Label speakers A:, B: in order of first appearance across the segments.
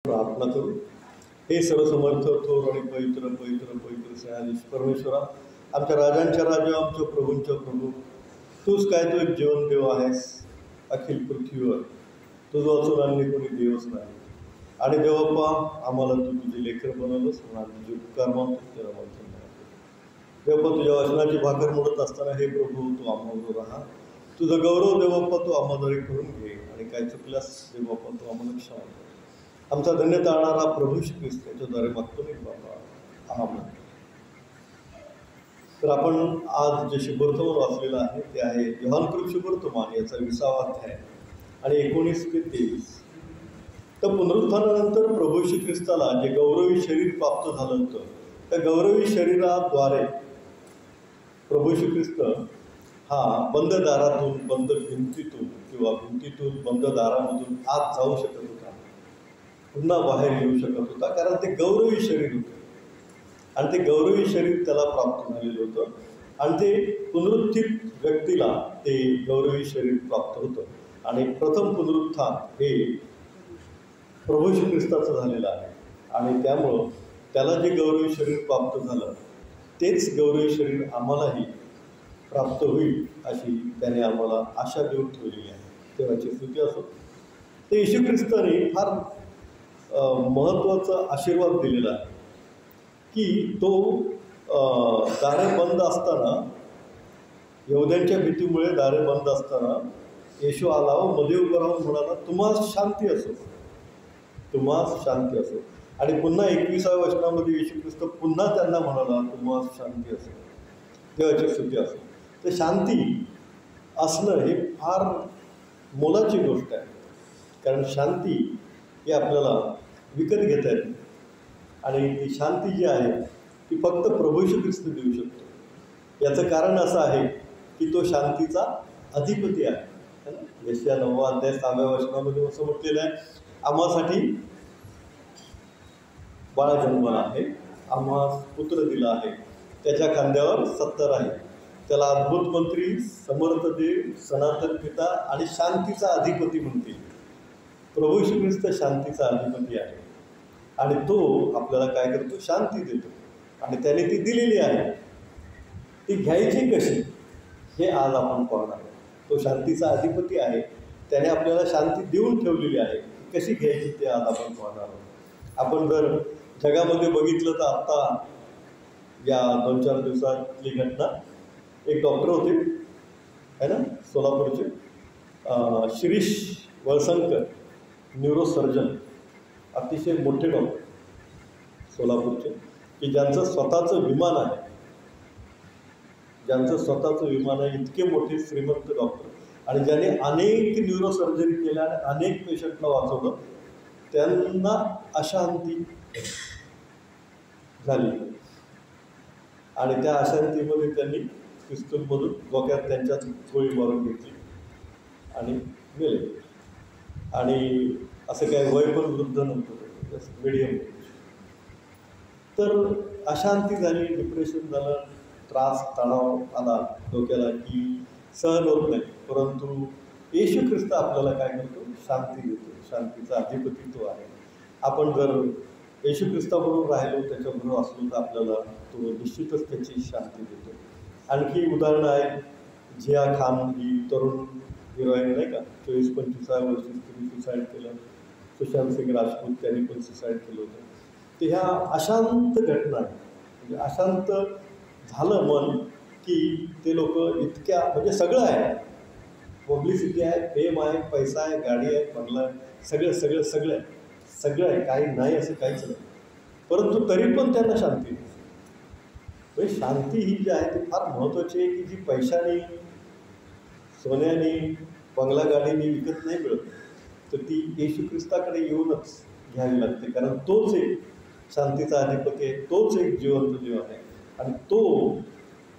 A: प्रार्थना करू। हे सर्वसमर्थ थोर आणि पवित्र पवित्र पवित्र सयाधीश परमेश्वरा, आमच्या राजांच्या राजा, आमच्या प्रभूंच्या प्रभू, तूच काय तो एक जीवन देव आहेस अखिल पृथ्वीवर, तुझं वाचून आणली कोणी देवच नाही. आणि देवप्पा, आम्हाला तू तुझी लेकर बनवलंस म्हणून तुझे उपकार मानतो, त्याला मानतो. देवप्पा, तुझ्या वचनाची भाकर मोडत असताना हे प्रभू तू आम्हाला राहा. तुझं गौरव देवप्पा तू आम्हाला करून घे, आणि काय चुकल्यास देवप्पा तू आम्हाला क्षमा कर. आमचा धन्य ताळणारा प्रभू श्री ख्रिस्त याच्याद्वारे मागतो मी बाबा, आमेन. तर आपण आज जे शुभवर्तमान वाचलेलं आहे ते आहे योहानकृत शुभवर्तमान याचा 20वा अध्याय आणि 19 ते 23. तर पुनरुत्थानानंतर प्रभू श्री ख्रिस्ताला जे गौरवी शरीर प्राप्त झालं होतं, त्या गौरवी शरीराद्वारे प्रभू श्री ख्रिस्त हा बंद दारातून, बंद भिंतीतून किंवा भिंतीतून बंद दारामधून आत जाऊ शकत होता, पुन्हा बाहेर येऊ शकत होता, कारण ते गौरवी शरीर होतं आणि ते गौरवी शरीर त्याला प्राप्त झालेलं होतं. आणि ते पुनरुत्थित व्यक्तीला ते गौरवी शरीर प्राप्त होतं. आणि प्रथम पुनरुत्थान हे प्रभू श्री ख्रिस्ताचं झालेलं आहे, आणि त्यामुळं त्याला जे गौरवी शरीर प्राप्त झालं तेच गौरवी शरीर आम्हालाही प्राप्त होईल अशी त्याने आम्हाला आशा देऊन ठेवलेली आहे. देवाची स्तुती असो. तर येशू ख्रिस्ताने फार महत्त्वाचा आशीर्वाद दिलेला आहे की तो दारे बंद असताना, यहुद्यांच्या भीतीमुळे दारे बंद असताना येशू आला व मध्ये उभं राहून म्हणाला, तुम्हास शांती असो, तुम्हास शांती असो. आणि पुन्हा 21व्या वचनामध्ये येशू ख्रिस्त पुन्हा त्यांना म्हणाला, तुम्हास शांती असो. देवाची स्तुती असो. तर शांती असणं हे फार मोलाची गोष्ट आहे, कारण शांती ही आपल्याला विकत घेता येते. आणि ती शांती जी आहे ती फक्त प्रभू श्री ख्रिस्त देऊ शकतो. याचं कारण असं आहे की तो शांतीचा अधिपती आहे. यशया 9वा अध्याय 6व्या वचनामध्ये असं म्हटलेलं आहे, आम्हासाठी बाळ जन्मला आहे, आम्हास पुत्र दिला आहे, त्याच्या खांद्यावर सत्तर आहे, त्याला अद्भुत मंत्री, समर्थ देव, सनातन पिता आणि शांतीचा अधिपती म्हणतील. प्रभू श्री ख्रिस्त शांतीचा अधिपती आहे, आणि तो आपल्याला काय करतो, शांती देतो. आणि त्याने ती दिलेली आहे. ती घ्यायची कशी हे आज आपण पाहणार आहोत. तो शांतीचा अधिपती आहे, त्याने आपल्याला शांती देऊन ठेवलेली आहे. कशी घ्यायची ते आज आपण पाहणार आहोत. आपण जर जगामध्ये बघितलं तर आत्ता या 2-4 दिवसातली घटना, एक डॉक्टर होते आहे ना सोलापूरचे, शिरीष वळसंकर, न्यूरोसर्जन, अतिशय मोठे डॉक्टर सोलापूरचे, की ज्यांचं स्वतःचं विमान आहे, ज्यांचं स्वतःचं विमान आहे, इतके मोठे श्रीमंत डॉक्टर, आणि ज्याने अनेक न्यूरोसर्जरी केल्या आणि अनेक पेशंटला वाचवलं. त्यांना अशांती झाली आणि त्या अशांतीमध्ये त्यांनी पिस्तूलमधून डोक्यात त्यांच्या गोळी मारून घेतली आणि गेले. आणि असं काय वय पण वृद्ध नव्हतं, मिडियम. तर अशांती झाली, डिप्रेशन झालं, त्रास तणाव आला डोक्याला की सहन होत नाही. परंतु येशू ख्रिस्त आपल्याला काय करतो, शांती देतो. शांतीचा अधिपती तो आहे. आपण जर येशू ख्रिस्ताबरोबर राहिलो, त्याच्याबरोबर असलो तर आपल्याला तो निश्चितच त्याची शांती देतो. आणखी उदाहरणं आहेत. झिया खान ही तरुण हिरोईन नाही का, 24-25 वर्षी तिने सुसाईड केलं. सुशांत सिंग राजपूत त्यांनी पण सुसाईड केलं होतं. तर ह्या अशांत घटना आहे. म्हणजे अशांत झालं मन की ते लोक इतक्या, म्हणजे सगळं आहे, पब्लिसिटी आहे, फेम आहे, पैसा आहे, गाडी आहे, बंगला आहे, सगळं सगळं सगळं आहे, सगळं आहे, काही नाही असं काहीच नाही. परंतु तरी पण त्यांना शांती नाही. म्हणजे शांती ही जी आहे ती फार महत्त्वाची आहे, की जी पैशाने, सोन्याने, बंगला गाडीने विकत नाही मिळत. तर ती येशू ख्रिस्ताकडे येऊनच घ्यावी लागते, कारण तोच एक शांतीचा अधिपती आहे, तोच एक जिवंत जीव आहे, आणि तो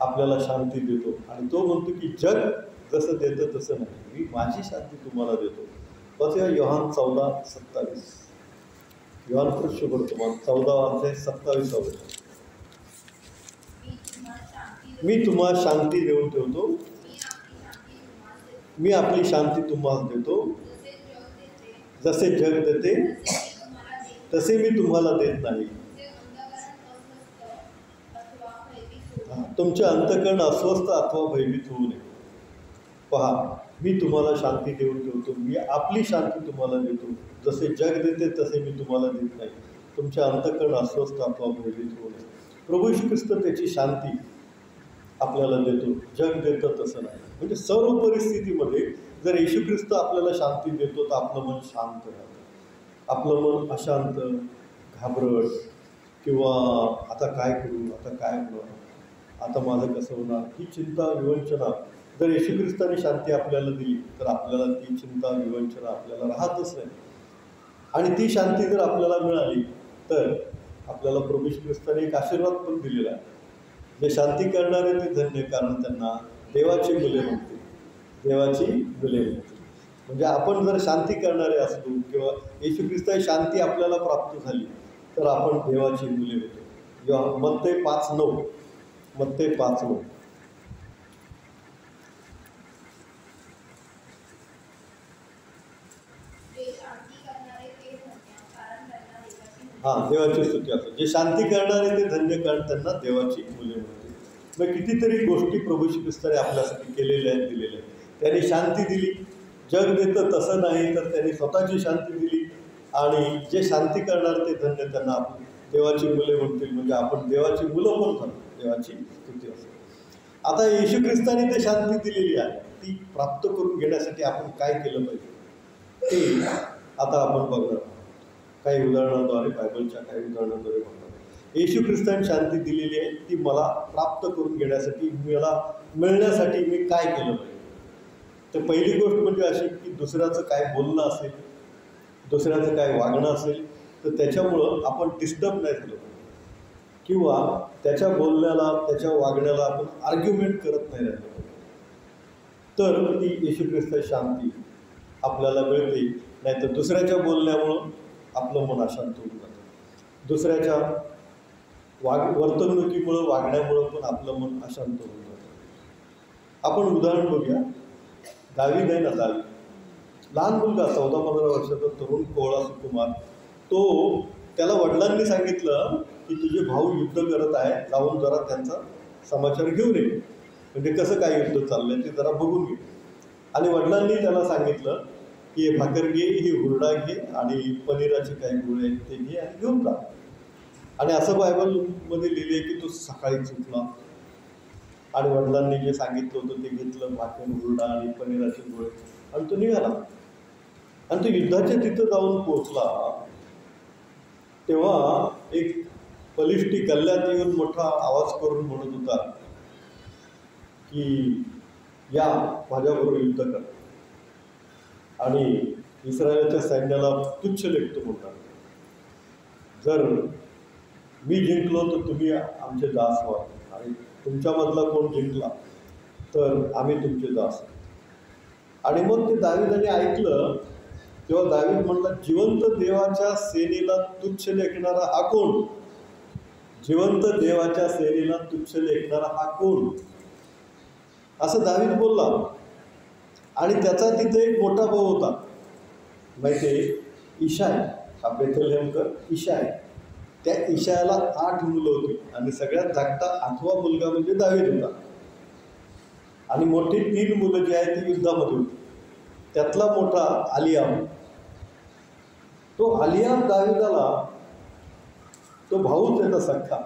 A: आपल्याला शांती देतो. आणि तो म्हणतो की जग जसं देतं तसं नाही, मी माझी शांती तुम्हाला देतो. बघा योहान 14:27, योहानकृत शुभवर्तमान 14वा अध्याय 27वा वचन, मी तुम्हाला शांती देऊन ठेवतो, मी आपली शांती तुम्हाला देतो, जसे जग देते तसे मी तुम्हाला देत नाही. तुमचे अंतःकरण अस्वस्थ अथवा भयभीत होऊ नये. पहा, मी तुम्हाला शांती देऊन ठेवतो. मी आपली शांती तुम्हाला देतो. जसे जग देते तसे मी तुम्हाला देत नाही. तुमचे अंतःकरण अस्वस्थ अथवा भयभीत होऊ नये. प्रभू येशू ख्रिस्त त्याची शांती आपल्याला देतो. जग देतं तसं नाही. म्हणजे सर्व परिस्थितीमध्ये जर येशू ख्रिस्त आपल्याला शांती देतो तर आपलं मन शांत राहतं. आपलं मन अशांत, घाबरट किंवा आता काय करू, आता काय होणार, आता माझं कसं होणार, ही चिंता विवंचना जर येशू ख्रिस्ताने शांती आपल्याला दिली तर आपल्याला ती चिंता विवंचना आपल्याला राहतच नाही. आणि ती शांती जर आपल्याला मिळाली तर आपल्याला प्रभू येशू ख्रिस्ताने एक आशीर्वाद पण दिलेला आहे. जे शांती करणारे ते धन्य, कारण त्यांना देवाची मुले म्हणते. देवाची मुले म्हणते म्हणजे आपण जर शांती करणारे असलो किंवा येशू ख्रिस्ताची शांती आपल्याला प्राप्त झाली तर आपण देवाची मुले होतो. जेव्हा मत्ते 5:9 मत्ते 5:9 देवाची स्तुती असते. जे शांती करणारे ते धन्य, कारण त्यांना देवाची मुले म्हणते. मग कितीतरी गोष्टी प्रभू येशू ख्रिस्ताने आपल्यासाठी केलेल्या आहेत, दिलेल्या आहेत. त्यांनी शांती दिली. जग देतं तसं नाही, तर त्यांनी स्वतःची शांती दिली. आणि जे शांती करणार ते धन्य, त्यांना आपण देवाची मुले म्हणतील. म्हणजे आपण देवाची मुलं पण झालो. देवाची स्तुती असते. आता येशू ख्रिस्ताने ते शांती दिलेली आहे, ती प्राप्त करून घेण्यासाठी आपण काय केलं पाहिजे ते आता आपण बघणार. काही उदाहरणाद्वारे, बायबलच्या काही उदाहरणाद्वारे बघणार. येशू ख्रिस्ताने शांती दिलेली आहे, ती मला प्राप्त करून घेण्यासाठी, मला मिळण्यासाठी मी काय केलं पाहिजे. तर पहिली गोष्ट म्हणजे अशी की दुसऱ्याचं काय बोलणं असेल, दुसऱ्याचं काय वागणं असेल तर त्याच्यामुळं आपण डिस्टर्ब नाही झालो किंवा त्याच्या बोलण्याला, त्याच्या वागण्याला आपण आर्ग्युमेंट करत नाही राहिलो तर ती येशू ख्रिस्ताची शांती आपल्याला मिळते. नाहीतर दुसऱ्याच्या बोलण्यामुळं आपलं मन अशांत होऊन जातं. दुसऱ्याच्या वर्तणुकीमुळं, वागण्यामुळं पण आपलं मन अशांत होऊन जातं. आपण उदाहरण बघूया. दावीद आहे ना, दावीद लहान मुलगा, 14-15 वर्षाचा तरुण कोवळा सुकुमार. त्याला वडिलांनी सांगितलं की तुझे भाऊ युद्ध करत आहे, जाऊन जरा त्यांचा समाचार घेऊन ये. म्हणजे कसं काय युद्ध चाललंय ते जरा बघून घे. आणि वडिलांनी त्याला सांगितलं की हे भाकर घे, ही हुरडा घे आणि पनीराचे काही गोळे आहेत ते घे आणि घेऊन जा. आणि असं बायबलमध्ये लिहिले की तो सकाळीच उठला आणि वडिलांनी जे सांगितलं होतं ते घेतलं, भाकर, हुरडा आणि पनीराचे गोळे, आणि तो निघाला. आणि तो युद्धाच्या तिथं जाऊन पोचला तेव्हा एक बलिष्ठी गल्ल्यात येऊन मोठा आवाज करून म्हणत होता की या माझ्याबरोबर युद्ध करा. आणि इस्रायलच्या सैन्याला तुच्छ लेखतो म्हणतात. जर मी जिंकलो तर तुम्ही आमचे दास व्हा, आणि तुमच्यामधला कोण जिंकला तर आम्ही तुमचे दास. आणि मग ते दावीदाने ऐकलं तेव्हा दावीद म्हणला, जिवंत देवाच्या सेनेला तुच्छ लेखणारा हा कोण? जिवंत देवाच्या सेनेला तुच्छ लेखणारा हा कोण? असं दावीद बोलला. आणि त्याचा तिथे एक मोठा भाऊ होता, माहिती आहे, इशाय, हा बेथलेहमकर इशाय. त्या इशायाला 8 मुलं होती आणि सगळ्यात धाकटा 8वा मुलगा म्हणजे दावीद होता. आणि मोठी 3 मुलं जी आहेत ती युद्धामध्ये होती. त्यातला मोठा आलियाम. तो आलियाम दावीदाला, तो भाऊच त्याचा सख्खा,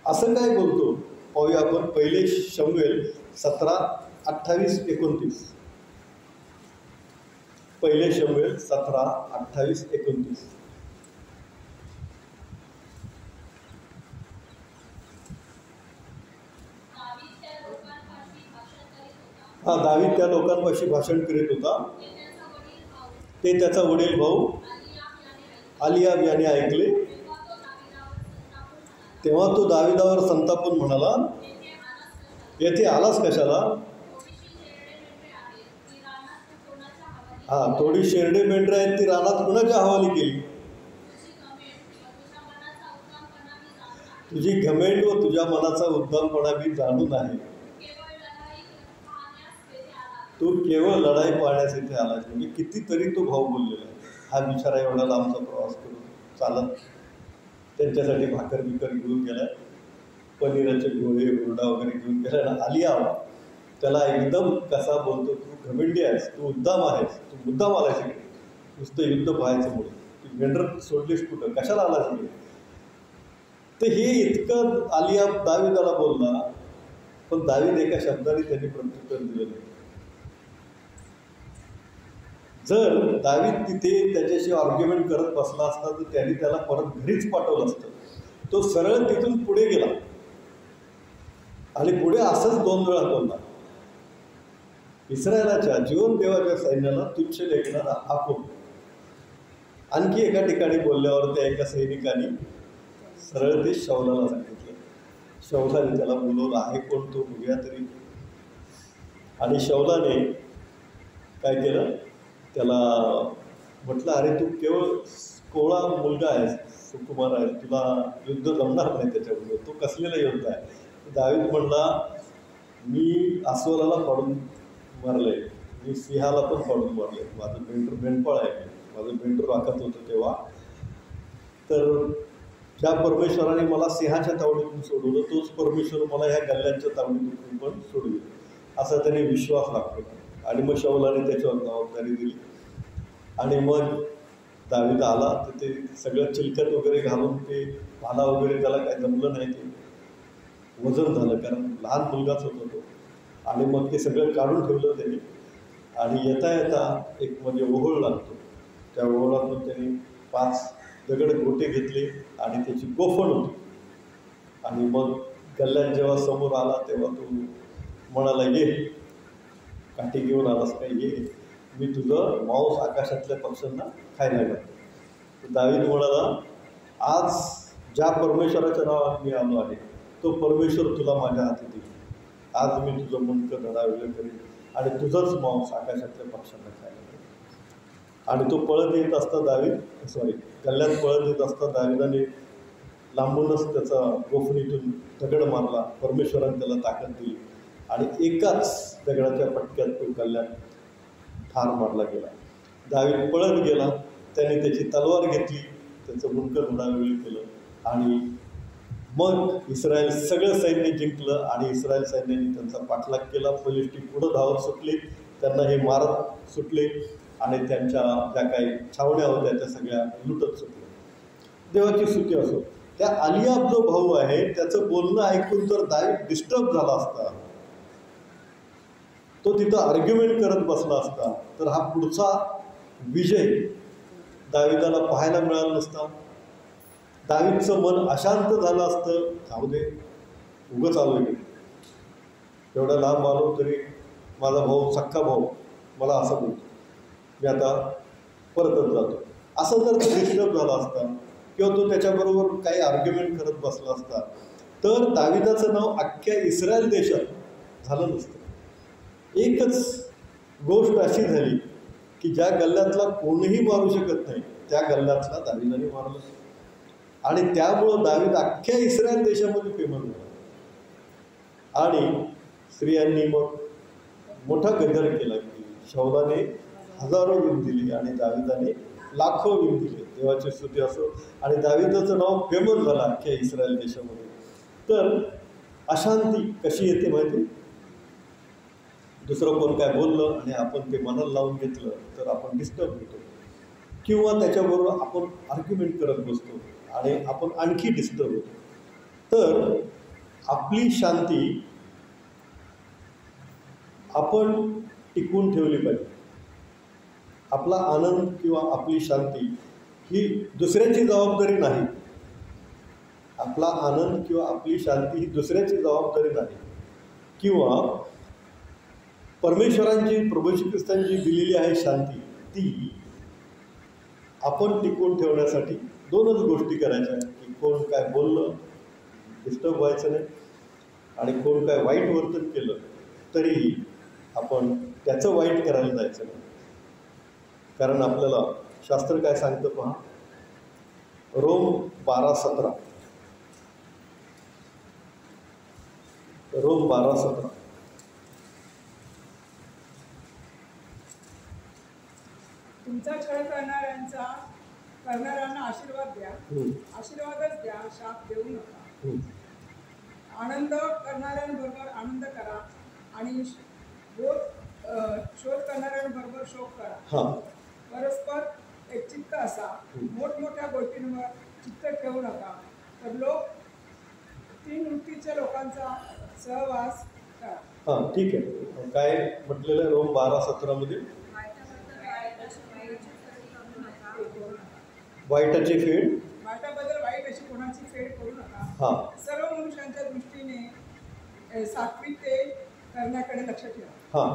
A: असं काय बोलतो पाहूया आपण. पहिले शमूएल 17:28-29. पहिले शमूएल 17:28-29. दावीद त्या लोकांपाशी भाषण करीत होता. ते त्याचा वडील भाऊ आलियाब याने ऐकले. तेव्हा तो दाविदावर संतापून म्हणाला, येथे आलास कशाला? थोडी शेरडे मेंढरं आहेत ती रानात कुणाच्या हवाली केली? तुझी घमेंड व तुझ्या मनाचा उद्दामपणा मी जाणून आहे. तू केवळ लढाई पाहण्यास इथे आलास. म्हणजे कितीतरी तो भाऊ बोललेला आहे. हा बिचारा एवढा लांबचा प्रवास करून चालत त्यांच्यासाठी भाकर बिकर घेऊन गेला, पनीराचे गोळे हुरडा वगैरे घेऊन गेला. आलिया त्याला एकदम कसा बोलतो, तू घमेंडी आहेस, तू उद्दाम आहेस, तू मुद्दाम आलायस इकडे, नुसतं युद्ध पाहायचं म्हणून, तू मेंढर सोडलीस कुठं, कशाला आलास इकडे. तर हे इतकं आलिया दाविदाला बोलला, पण दावीद एका शब्दाने त्यांनी प्रत्युत्तर दिलं नाही. जर दावीद तिथे त्याच्याशी आर्ग्युमेंट करत बसला असता तर त्यांनी त्याला परत घरीच पाठवलं असतं. तो सरळ तिथून पुढे गेला आणि पुढे असंच 2 वेळा बोलला, इस्रायलाच्या जीवन देवाच्या सैन्याला तुच्छ लेखणारा आपण. आणखी एका ठिकाणी बोलल्यावर त्या एका सैनिकाने सरळ ते शौलाला सांगितलं. शौलाने त्याला बोलवलं, आहे कोण तो बघूया तरी. आणि शौलाने काय केलं, त्याला म्हटलं, अरे तू केवळ कोवळा मुलगा आहेस, सुकुमार आहे, तुला युद्ध जमणार नाही त्याच्याबरोबर, तो कसलेला योद्धा आहे. दावीद म्हणला, मी अस्वलाला पाडून मारले, मी सिंहाला पण पाडून मारले, माझं मेंढपाळ आहे, माझं मेंढर राखत होतं तेव्हा. तर ज्या परमेश्वराने मला सिंहाच्या तावडीतून सोडवलं, तोच परमेश्वर मला ह्या गल्ल्यांच्या तावडीतून पण सोडवेल, असा त्याने विश्वास दाखवला. आणि मग शौलाने त्याच्यावर जबाबदारी दिली. आणि मग दावीद आला तर ते सगळं चिलखत वगैरे घालून, ते भाला वगैरे त्याला काय जमलं नाही, ते वजन झालं, कारण लहान मुलगाच होता तो. आणि मग ते सगळं काढून ठेवलं त्यांनी. आणि येता येता एक म्हणजे ओहोळ लागतो, त्या ओहोळातून त्यांनी 5 दगड गोटे घेतले आणि त्याची गोफण होती. आणि मग गल्ल्यात जेव्हा समोर आला तेव्हा तो म्हणाला, ये काठी घेऊन आलास काय, ये, मी तुझं मांस आकाशातल्या पक्ष्यांना खायला घालतो. तर दावीद म्हणाला, आज ज्या परमेश्वराच्या नावात मी आलो आहे तो परमेश्वर तुला माझ्या हाती देईल. आज मी तुझं मुंडकं धडावेगळं करीन आणि तुझंच मांस आकाशातल्या पक्ष्यांना खायला घालेन. आणि तो पळत येत असता गल्ल्यात पळत येत असता दाविदाने लांबूनच त्याचा गोफणीतून दगड मारला. परमेश्वराने त्याला ताकद दिली आणि एकाच दगडाच्या पटक्यात तो गल्ल्यात ठार मारला गेला. दावीद पळत गेला, त्याने त्याची तलवार घेतली, त्याचं मुंडकं धडावेगळं केलं आणि मग इस्रायल सगळं सैन्य जिंकलं. आणि इस्रायल सैन्याने त्यांचा पाठलाग केला. फलिस्टी पुढं धावत सुटले, त्यांना हे मारत सुटले आणि त्यांच्या ज्या काही छावण्या होत्या त्या सगळ्या लुटत सुटल्या. देवाची स्तुती असो. त्या आलियाब जो भाऊ आहे त्याचं बोलणं ऐकून जर दावीद डिस्टर्ब झाला असता, तो तिथं आर्ग्युमेंट करत बसला असता, तर हा पुढचा विजय दाविदाला पाहायला मिळाला नसता. दावीदचं मन अशांत झालं असतं, जाऊ दे, उगंच आलो आहे, एवढा लांब आलो तरी माझा भाऊ, सख्खा भाऊ मला असं बोलतो, मी आता परतच जातो, असं जर तो डिस्टर्ब झाला असता किंवा तो त्याच्याबरोबर काही आर्ग्युमेंट करत बसला असता, तर दाविदाचं नाव अख्ख्या इस्रायल देशात झालं नसतं. एकच गोष्ट अशी झाली की ज्या गल्ल्यातला कोणीही मारू शकत नाही त्या गल्ल्यातला दाविदाने मारलं आणि त्यामुळं दावीद अख्ख्या इस्रायल देशामध्ये फेमस झाला. आणि स्त्रियांनी मग मोठा गजर केला की शौलाने 1000 वीण दिली आणि दाविदाने लाखो वीण दिले. देवाची स्तुती असो. आणि दाविदाचं नाव फेमस झालं अख्ख्या इस्रायल देशामध्ये. तर अशांती कशी येते माहिती, दुसरं कोण काय बोललं आणि आपण ते मनाला लावून घेतलं तर आपण डिस्टर्ब होतो किंवा त्याच्याबरोबर आपण आर्ग्युमेंट करत बसतो आणि आपण आणखी डिस्टर्ब होतो. तर आपली शांती आपण टिकवून ठेवली पाहिजे. आपला आनंद किंवा आपली शांती ही दुसऱ्याची जबाबदारी नाही. आपला आनंद किंवा आपली शांती ही दुसऱ्याची जबाबदारी नाही. किंवा परमेश्वरांची, प्रभू श्री ख्रिस्तांची दिलेली आहे शांती, ती आपण टिकवून ठेवण्यासाठी 2च गोष्टी करायच्या, की कोण काय बोललं डिस्टर्ब व्हायचं नाही आणि कोण काय वाईट वर्तन केलं तरीही आपण त्याचं वाईट करायला जायचं नाही. कारण आपल्याला शास्त्र काय सांगतं पहा, रोम 12:17, रोम 12:17,
B: तुमचा छळ करणाऱ्यांचा करणाऱ्यांना आशीर्वाद द्या, आशीर्वादच द्या, शाप देऊ नका. आनंद करणाऱ्यांबरोबर आनंद करा आणि शोध करणाऱ्यांबरोबर शोक करा. परस्पर एकचित्त असा. मोठमोठ्या गोष्टींवर चित्त ठेवू नका, तर लोक 3 वृत्तीच्या लोकांचा सहवास करा.
A: हां, ठीक आहे. काय म्हटलेलं आहे रोम 12:17 मध्ये? वाईटाची फेड,
B: वाईटाबद्दल वाईट अशी कोणाची फेड करू नका.
A: हां,
B: सर्व मनुष्यांच्या दृष्टीने सात्विक ते करण्याकडे लक्ष ठेवा.
A: हां,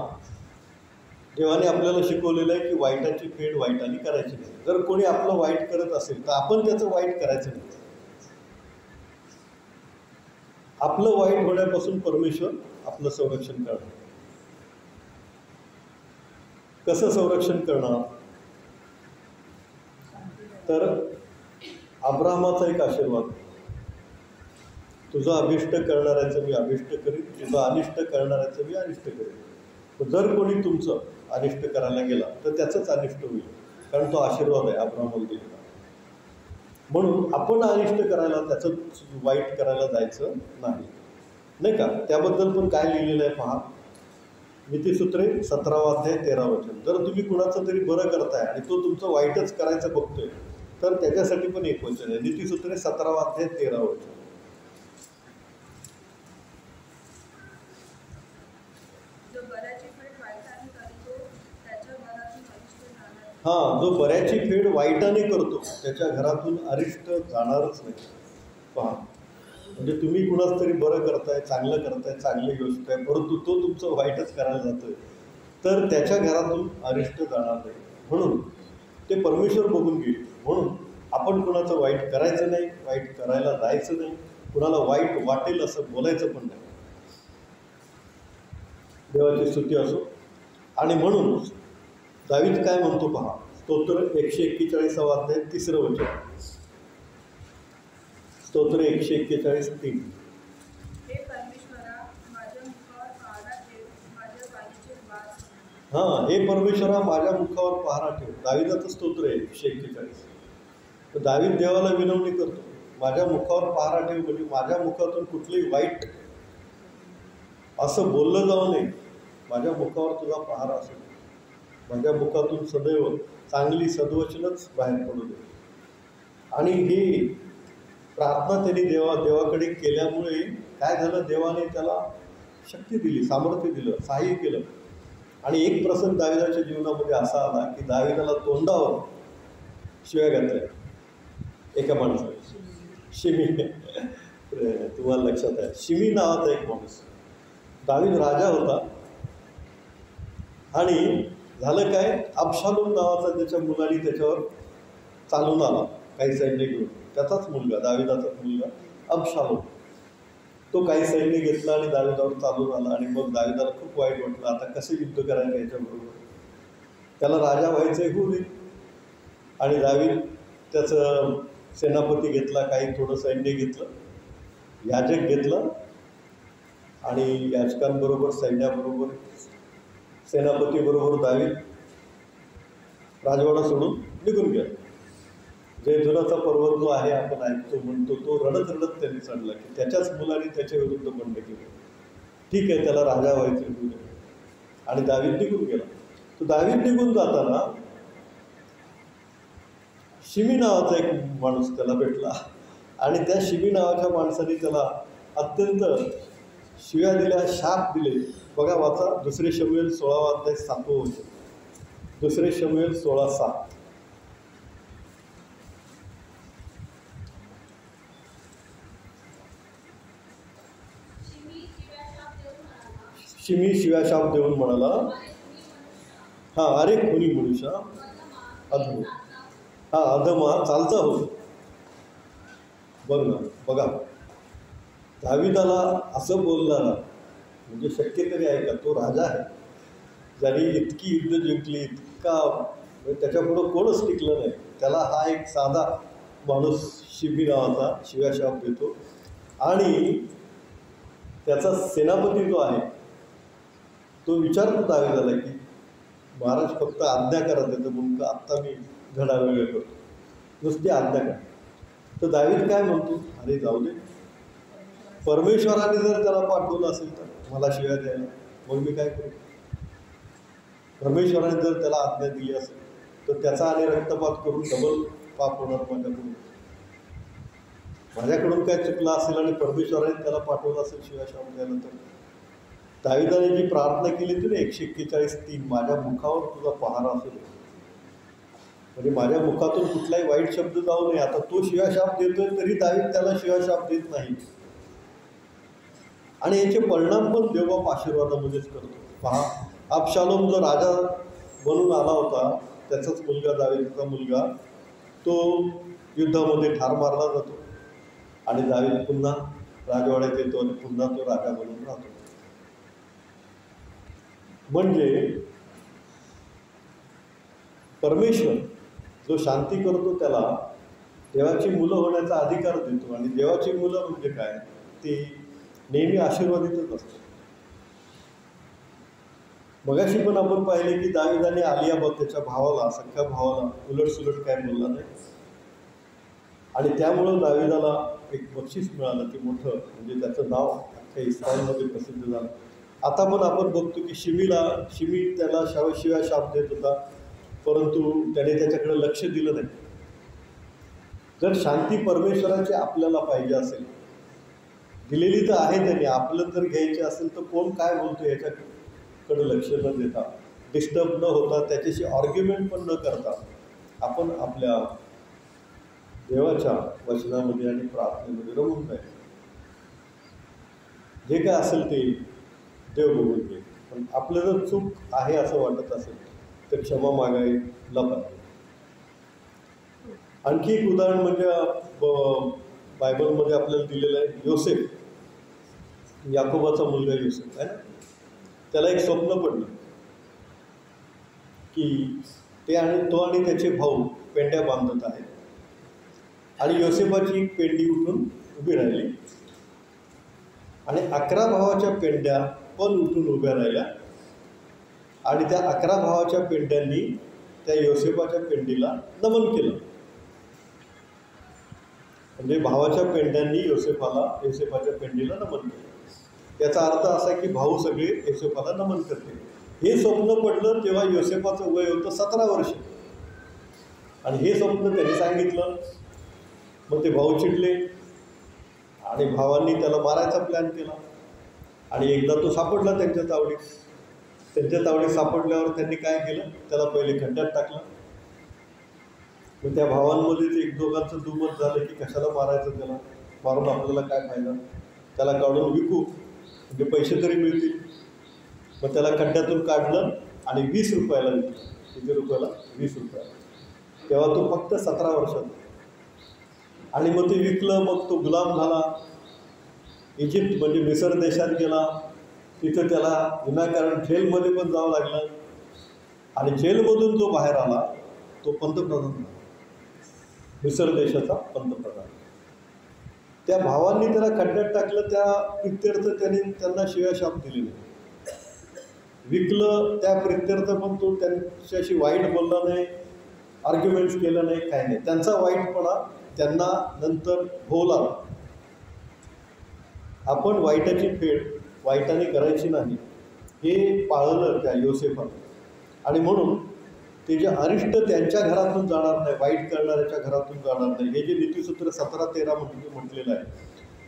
A: देवाने आपल्याला शिकवलेलं आहे की वाईटाची फेड वाईटाने करायची नाही. जर कोणी आपलं वाईट करत असेल तर आपण त्याचं वाईट करायचं नाही. आपलं वाईट होण्यापासून परमेश्वर आपलं संरक्षण करणार. कसं संरक्षण करणार? तर अब्राहमाचा एक आशीर्वाद, तुझं अभिष्ट करणाऱ्याचं मी अभिष्ट करीन, तुझं अनिष्ट करणाऱ्याचं मी अनिष्ट करीन. जर कोणी तुमचं अनिष्ट करायला गेला तर त्याचंच अनिष्ट होईल, कारण तो आशीर्वाद आहे अब्राहमाला दिलेला. म्हणून आपण अनिष्ट करायला, त्याचं वाईट करायला जायचं नाही का? त्याबद्दल पण काय लिहिलेलं आहे पहा, नीतिसूत्रे 17 अध्याय 13 वचन. जर तुम्ही कुणाचं तरी बरं करताय आणि तो तुमचं वाईटच करायचं बघतोय तर त्याच्यासाठी पण एक वचन आहे, नीतिसूत्रे 17 अध्याय 13 वचन. हां, जो बऱ्याची फेड वाईटाने करतो त्याच्या घरातून अरिष्ट जाणारच नाही. पहा, म्हणजे तुम्ही कुणाच तरी बरं करताय, चांगलं करताय, चांगली गोष्ट आहे, परंतु तो तुमचं वाईटच करायला जातोय तर त्याच्या घरातून अरिष्ट जाणार नाही. म्हणून ते परमेश्वर बघून घेईल. म्हणून आपण कुणाचं वाईट करायचं नाही, वाईट करायला जायचं नाही, कुणाला वाईट वाटेल असं बोलायचं पण नाही. देवाची स्तुती असो. आणि म्हणून दावीद काय म्हणतो पहा, स्तोत्र 141 अध्याय 3 वचन. स्तोत्र 141:3. हां, हे परमेश्वरा माझ्या मुखावर पहारा ठेव. दावीदाचं स्तोत्र आहे 141. तर दावीद देवाला विनवणी करतो, माझ्या मुखावर पहारा ठेव, म्हणजे माझ्या मुखातून कुठलंही वाईट असं बोललं जाऊ नये. माझ्या मुखावर तुझा पहारा असेल, माझ्या मुखातून सदैव चांगली सद्वचनच बाहेर पडू दे. आणि ही प्रार्थना त्यांनी देवाकडे केल्यामुळे काय झालं, देवाने त्याला शक्ती दिली, सामर्थ्य दिलं, सहाय्य केलं. आणि एक प्रसंग दाविदाच्या जीवनामध्ये असा आला की दाविदाला तोंडावर शिव्या घातल्या एका माणसाने. शिमी, तुम्हाला लक्षात आहे, शिमी नावाचा एक माणूस. दावीद राजा होता आणि झालं काय, अबशालोम नावाचा त्याच्या मुलाने त्याच्यावर चालून आला काही सैन्य घेऊन. त्याचाच मुलगा, दाविदाचाच मुलगा अबशालोम. तो काही सैन्य घेतला आणि दाविदावर चालून आला. आणि मग दाविदाला खूप वाईट वाटलं, आता कसे युद्ध करायचं याच्याबरोबर, त्याला राजा व्हायचं होऊ दे. आणि दावीद त्याचं सेनापती घेतला, काही थोडं सैन्य घेतलं, याजक घेतलं आणि याजकांबरोबर सैन्याबरोबर सेनापतीबरोबर दावीद राजवाडा सोडून निघून गेला. जैतुनाचा पर्वत जो आहे आपण ऐकतो म्हणतो, तो रडत रडत त्यांनी चढला की त्याच्याच मुलाने त्याच्या विरुद्ध बंड केलं. ठीक आहे, त्याला राजा व्हायचे होऊ दे. आणि दावीद निघून गेला. तो दावीद निघून जाताना शिमी नावाचा एक माणूस त्याला भेटला आणि त्या शिमी नावाच्या माणसाने त्याला अत्यंत शिव्या दिल्या, शाप दिले. बघा, वाचा 2 शमूएल 16 अध्याय 7 वचन. 2 शमूएल 16:7. शिमी शिव्याशाप देऊन म्हणाला, हां, अरे खुनी मनुष्या, अधम, हां, अधमा चालता हो. बघ ना, बघा, दाविदाला असं बोलणारा म्हणजे शक्य तरी आहे का? तो राजा आहे, ज्याने इतकी युद्ध जिंकली, इतका, त्याच्यापुढं कोणच टिकलं नाही. त्याला हा एक साधा माणूस शिमी नावाचा शिव्याशाप देतो. आणि त्याचा सेनापती जो आहे तो विचारतो दाविदाला की महाराज फक्त आज्ञा करा, त्याचं मुलगा आत्ता मी घडा वेगळं करतो. नुसती आज्ञा काय. तर दावीद काय म्हणतो, अरे जाऊ दे, परमेश्वराने जर त्याला पाठवलं असेल तर मला शिव्या द्यायला, मग मी काय करू. परमेश्वराने जर त्याला आज्ञा दिली असेल तर त्याचा आणि रक्तपात करून डबल पाप होणार माझ्याकडून. माझ्याकडून काय चुकलं असेल आणि परमेश्वराने त्याला पाठवलं असेल शिव्या शाप द्यायला, तर दाविदाने जी प्रार्थना केली होती ना 141:3, माझ्या मुखावर तुझा पहारा असू दे, म्हणजे माझ्या मुखातून कुठलाही वाईट शब्द जाऊ नये. आता तो शिवाशाप देतोय तरी दावीद त्याला शिवाशाप देत नाही, आणि याचे परिणाम पण देवबाप आशीर्वादामध्येच करतो. पहा, अबशालोम जो राजा बनून आला होता, त्याचाच मुलगा, दावीदचा मुलगा, तो युद्धामध्ये ठार मारला जातो आणि दावीद पुन्हा राजवाड्यात येतो आणि पुन्हा तो राजा बनून राहतो. म्हणजे परमेश्वर जो शांती करतो त्याला देवाची मुलं होण्याचा अधिकार देतो, आणि देवाची मुलं म्हणजे काय, ते नेहमी आशीर्वादितच असतात. मगाशी पण आपण पाहिले की दाविदाने आलियाबाद त्याच्या भावाला, सख्या भावाला उलटसुलट काय बोलला नाही, आणि त्यामुळं दाविदाला एक बक्षीस मिळालं ते मोठं, म्हणजे त्याचं नाव अख्ख्या इस्रायलमध्ये प्रसिद्ध झालं. आता पण आपण बघतो की शिमी त्याला शिव्या शाप देत होता, परंतु त्याने त्याच्याकडे लक्ष दिलं नाही. जर शांती परमेश्वराची आपल्याला पाहिजे असेल, दिलेली तर आहे त्याने, आपलं जर घ्यायची असेल तर कोण काय बोलतो याच्याकडे लक्ष न देता, डिस्टर्ब न होता, त्याच्याशी आर्ग्युमेंट पण न करता आपण आपल्या देवाच्या वचनामध्ये आणि प्रार्थनेमध्ये रमून जायचं. जे काय असेल ते देव बघून घे, पण आपलं जर चूक आहे असं वाटत असेल तर क्षमा मागायला पाहिजे. आणखी एक उदाहरण म्हणजे बायबलमध्ये आपल्याला दिलेलं आहे, योसेफ, याकोबाचा मुलगा योसेफ आहे ना, त्याला एक स्वप्न पडलं की तो आणि त्याचे भाऊ पेंड्या बांधत आहेत, आणि योसेफाची एक पेंडी उठून उभी राहिली, आणि 11 भावाच्या पेंड्या पण उठून उभ्या राहिल्या, आणि त्या 11 भावाच्या पेंड्यांनी त्या योसेफाच्या पेंडीला नमन केलं. म्हणजे भावाच्या पेंड्यांनी योसेफाच्या पेंडीला नमन केलं. याचा अर्थ असा की भाऊ सगळे योसेफाला नमन करते. हे स्वप्न पडलं तेव्हा योसेफाचं वय होतं 17 वर्ष, आणि हे स्वप्न त्यांनी सांगितलं. मग ते भाऊ चिडले आणि भावांनी त्याला मारायचा प्लॅन केला, आणि एकदा तो सापडला त्यांच्या तावडीत सापडल्यावर त्यांनी काय केलं, त्याला पहिले खड्ड्यात टाकलं. मग त्या भावांमध्येच एक दोघांचं दुमत झालं की कशाला मारायचं, त्याला मारून आपल्याला काय फायदा, त्याला काढून विकू म्हणजे पैसे तरी मिळतील. मग त्याला खड्ड्यातून काढलं आणि 20 रुपयाला विकलं. किती रुपयाला? 20 रुपयाला. तेव्हा तो फक्त 17 वर्षाचा, आणि मग ते विकलं. मग तो गुलाम झाला, इजिप्त म्हणजे मिसर देशात गेला. तिथं त्याला विनाकारण जेलमध्ये पण जावं लागलं, आणि जेलमधून जो बाहेर आला तो पंतप्रधान झाला, मिसर देशाचा पंतप्रधान. त्या भावांनी त्याला खड्ड्यात टाकलं, त्या प्रित्यर्थ त्यांना शिव्याशाप दिले नाही. विकलं त्या प्रित्यर्थ पण तो त्यांच्याशी वाईट बोलला नाही, आर्ग्युमेंट्स केलं नाही, काय नाही. त्यांचा वाईटपणा त्यांना नंतर भोवला. आपण वाईटाची फेड वाईटाने करायची नाही हे पाळलं त्या योसेफाने, आणि म्हणून ते जे अरिष्ट त्यांच्या घरातून जाणार नाही, वाईट करणाऱ्याच्या घरातून जाणार नाही, हे जे नीतिसूत्र 17-13 म्हटलेलं आहे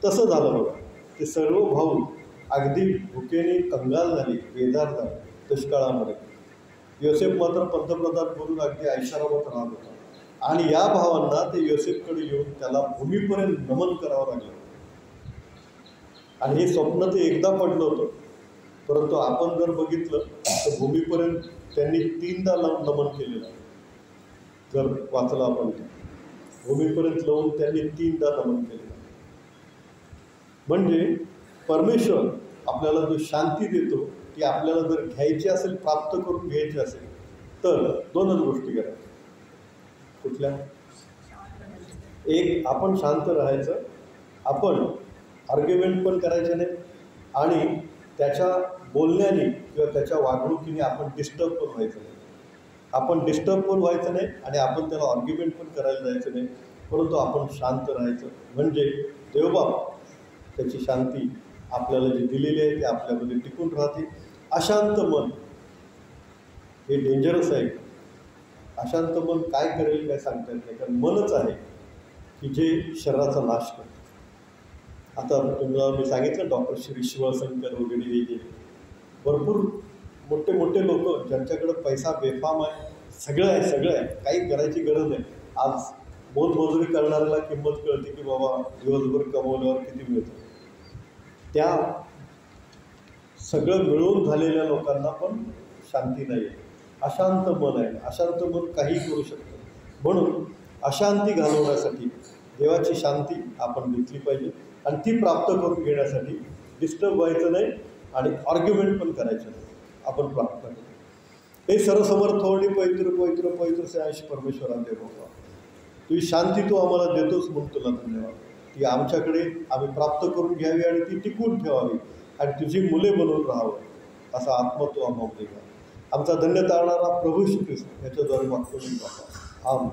A: तसं झालं बघा. ते सर्व भाऊ अगदी भुकेने कंगाल झाले, बेजार झाले दुष्काळामध्ये. योसेफ मात्र पंतप्रधान म्हणून अगदी ऐशारामात राहत होता, आणि या भावांना ते योसेफकडे येऊन त्याला भूमीपर्यंत नमन करावं लागलं. आणि हे स्वप्न ते एकदा पडलं होतं, परंतु आपण जर बघितलं तर भूमीपर्यंत त्यांनी 3दा नमन केलेलं आहे. जर वाचलं आपण ते, भूमीपर्यंत लावून त्यांनी 3दा नमन केलेलं. म्हणजे परमेश्वर आपल्याला जो शांती देतो ती आपल्याला जर घ्यायची असेल, प्राप्त करून घ्यायची असेल, तर 2च गोष्टी करायच्या. कुठल्या? एक, आपण शांत राहायचं, आपण आर्ग्युमेंट पण करायचे नाही, आणि त्याच्या बोलण्याने किंवा त्याच्या वागणुकीने आपण डिस्टर्ब पण व्हायचं नाही. आपण डिस्टर्ब पण व्हायचं नाही आणि आपण त्याला आर्ग्युमेंट पण करायला जायचं नाही, परंतु आपण शांत राहायचं. म्हणजे देवबाप त्याची शांती आपल्याला जी दिलेली आहे ती आपल्यामध्ये टिकून राहते. अशांत मन हे डेंजरस आहे. अशांत मन काय करेल काय सांगता येत नाही, कारण मनच आहे की जे शरीराचा नाश करतं. आता तुम्हाला मी सांगितलं डॉक्टर श्री शिवशंकर वगैरे हे भरपूर मोठे मोठे लोक ज्यांच्याकडे पैसा बेफाम आहे, सगळं आहे, काही करायची गरज नाही. आज मोलमजुरी करणाऱ्याला किंमत कळते की बाबा दिवसभर कमवल्यावर किती मिळतं. त्या सगळं मिळून झालेल्या लोकांना पण शांती नाही आहे, अशांत मन आहे. अशांत मन काही करू शकतं. म्हणून अशांती घालवण्यासाठी देवाची शांती आपण घेतली पाहिजे आणि ती प्राप्त करून घेण्यासाठी डिस्टर्ब व्हायचं नाही आणि आर्ग्युमेंट पण करायचं नाही. आपण प्रार्थना करू. हे सर्वसमर्थ आणि पवित्र पवित्र पवित्र से आयुष परमेश्वरा देवा, तुझी शांती तू आम्हाला देतोस म्हणून तुला धन्यवाद. ती आमच्याकडे आम्ही प्राप्त करून घ्यावी आणि ती टिकून ठेवावी आणि तुझी मुले बनवून राहावं असा आत्मा तू आम्हाला देवा. आमचा धन्य तारणारा प्रभू श्री ख्रिस्त याच्याद्वारे मागतो मी बाबा. आम